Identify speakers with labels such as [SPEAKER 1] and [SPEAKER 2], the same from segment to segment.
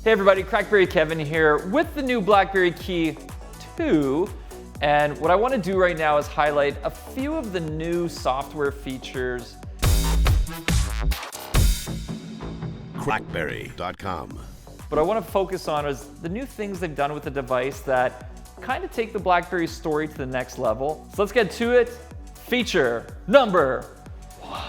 [SPEAKER 1] Hey everybody, CrackBerry Kevin here with the new BlackBerry Key 2. And what I want to do right now is highlight a few of the new software features.
[SPEAKER 2] CrackBerry.com.
[SPEAKER 1] What I want to focus on is the new things they've done with the device that kind of take the BlackBerry story to the next level. So let's get to it. Feature number 1.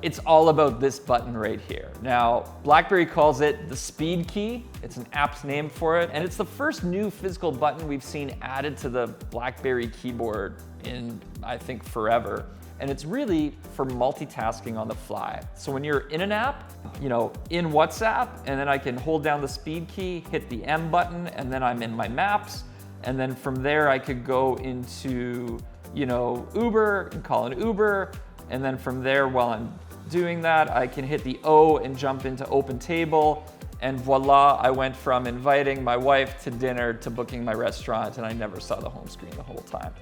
[SPEAKER 1] It's all about this button right here. Now, BlackBerry calls it the Speed Key. It's an apt name for it, and it's the first new physical button we've seen added to the BlackBerry keyboard in, I think, forever. And it's really for multitasking on the fly. So when you're in an app, in WhatsApp, and then I can hold down the Speed Key, hit the M button, and then I'm in my maps. And then from there, I could go into, Uber and call an Uber. And then from there, while I'm doing that, I can hit the O and jump into Open Table, and voila, I went from inviting my wife to dinner to booking my restaurant, and I never saw the home screen the whole time.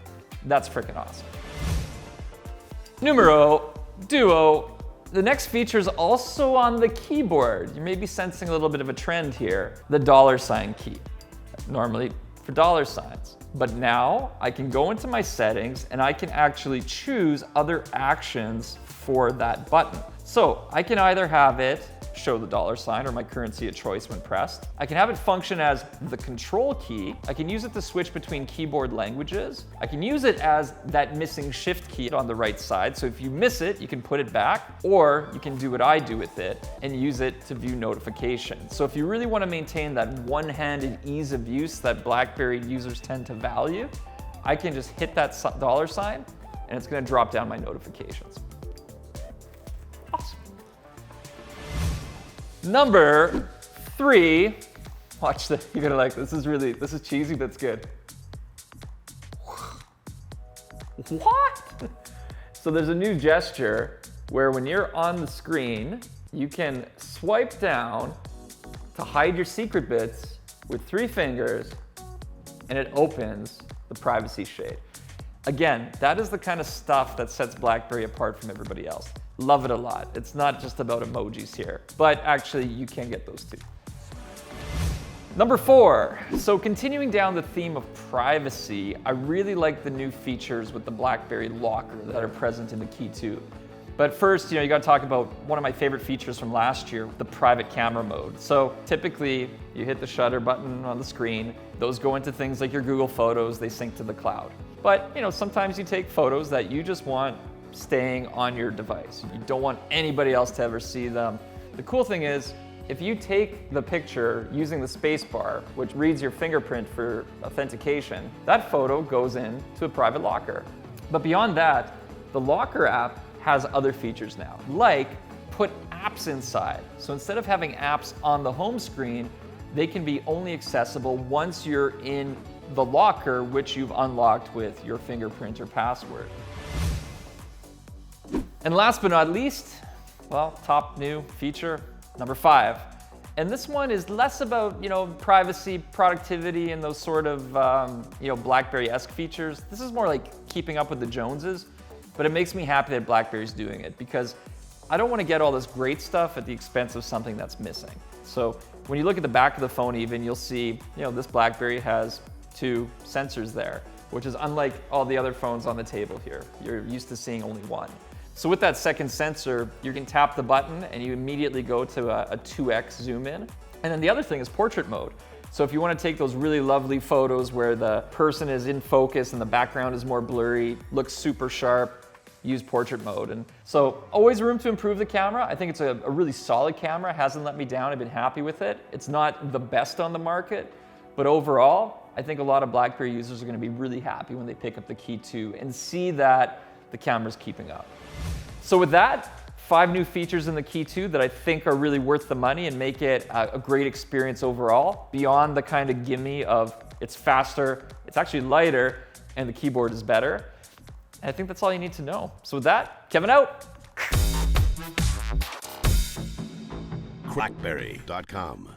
[SPEAKER 1] That's freaking awesome. Numero duo. The next feature is also on the keyboard. You may be sensing a little bit of a trend here. The $ key, normally for dollar signs. But now I can go into my settings and I can actually choose other actions for that button. So I can either have it show the $ or my currency of choice when pressed. I can have it function as the control key. I can use it to switch between keyboard languages. I can use it as that missing shift key on the right side. So if you miss it, you can put it back, or you can do what I do with it and use it to view notifications. So if you really want to maintain that one-handed ease of use that BlackBerry users tend to value, I can just hit that $ and it's going to drop down my notifications. Awesome. Number 3, watch this, you're gonna like this. This is cheesy, but it's good. What? So there's a new gesture where when you're on the screen, you can swipe down to hide your secret bits with 3 fingers, and it opens the privacy shade. Again, that is the kind of stuff that sets BlackBerry apart from everybody else. Love it a lot. It's not just about emojis here, but actually you can get those too. Number 4, so continuing down the theme of privacy, I really like the new features with the BlackBerry Locker that are present in the Key 2. But first, you gotta talk about one of my favorite features from last year, the private camera mode. So typically you hit the shutter button on the screen, those go into things like your Google Photos, they sync to the cloud. But sometimes you take photos that you just want staying on your device. You don't want anybody else to ever see them. The cool thing is, if you take the picture using the spacebar, which reads your fingerprint for authentication, that photo goes into a private locker. But beyond that, the Locker app has other features now, like put apps inside. So instead of having apps on the home screen, they can be only accessible once you're in the locker, which you've unlocked with your fingerprint or password. And last but not least, top new feature, number 5. And this one is less about, privacy, productivity, and those sort of, BlackBerry-esque features. This is more like keeping up with the Joneses, but it makes me happy that BlackBerry's doing it because I don't want to get all this great stuff at the expense of something that's missing. So when you look at the back of the phone even, you'll see, this BlackBerry has 2 sensors there, which is unlike all the other phones on the table here. You're used to seeing only 1. So with that second sensor, you can tap the button and you immediately go to a 2x zoom in. And then the other thing is portrait mode. So if you want to take those really lovely photos where the person is in focus and the background is more blurry, looks super sharp, use portrait mode. And so always room to improve the camera. I think it's a really solid camera, hasn't let me down, I've been happy with it. It's not the best on the market, but overall, I think a lot of BlackBerry users are going to be really happy when they pick up the Key 2 and see that the camera's keeping up. So with that, 5 new features in the Key 2 that I think are really worth the money and make it a great experience overall, beyond the kind of gimme of it's faster, it's actually lighter, and the keyboard is better. And I think that's all you need to know. So with that, Kevin out.
[SPEAKER 2] CrackBerry.com.